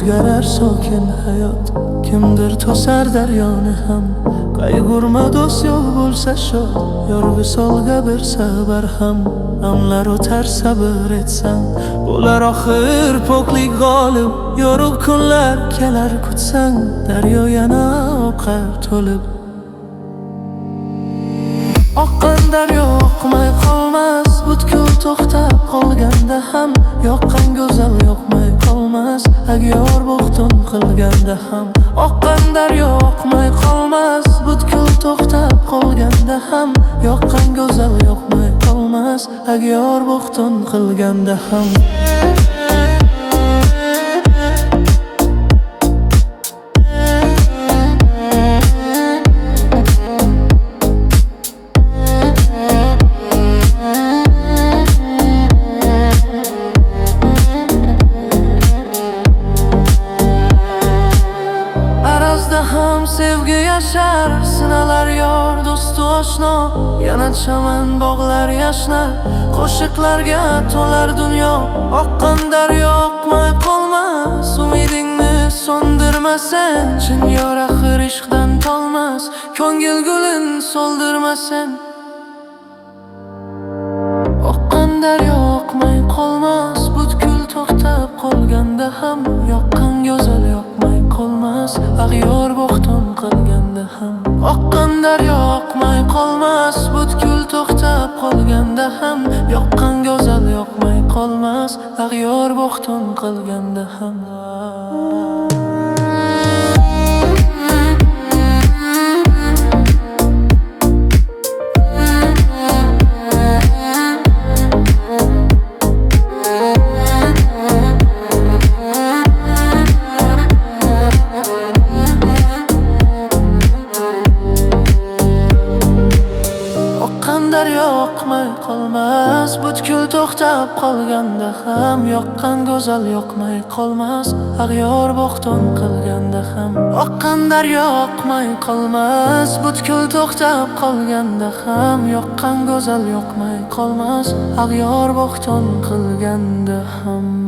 o'zgarar sokin hayot. Kimdir to'sar daryoni ham, qayg'urma do'st yo'q bo'lsa shod, yor visolga bersa barham. Amlar o'tar sabr etsang, bo'lar oxir poklik g'olib. Yorug' kunlar kelar kutsang, daryo yana oqar to'lib. Oqqan daryo oqmay qolmas, butkul to'xtab qolganda ham. Yoqqan go'zal yoqmay qolmas, agyor bo'xtun qilganda ham. Oqqan daryo oqmay qolmas, butkul to'xtab qolganda ham. Yoqqan go'zal yoqmay qolmas, agyor bo'xtun qilganda ham. Sevgi yashar, sinalar yor, do'stu oshno. Yana chaman bog'lar yashnar, qo'shiqlarga to'lar dunyo. Oqqan daryo oqmay qolmas, umidingni so'ndirmasan. Chin yor axir ishqdan tolmas, ko'ngil gulin so'ldirmasan. Oqqan daryo oqmay qolmas, butkul to'xtab qolganda ham. Yoqqan go'zal yoqmay qolmas, ag'yor bo'xtun qilganda ham. Oqqan daryo oqmay qolmas, butkul to'xtab qolganda ham. Yoqqan go'zal yoqmay qolmas, ag'yor bo'xtun qilganda ham. Daryo oqmay qolmas, butkul to'xtab qolganda ham. Yoqqan go'zal yoqmay qolmas, ag'yor bo'xtun qilganda ham. Oqqan daryo oqmay qolmas, butkul to'xtab qolganda ham. Yoqqan go'zal yoqmay qolmas, ag'yor bo'xtun qilganda ham.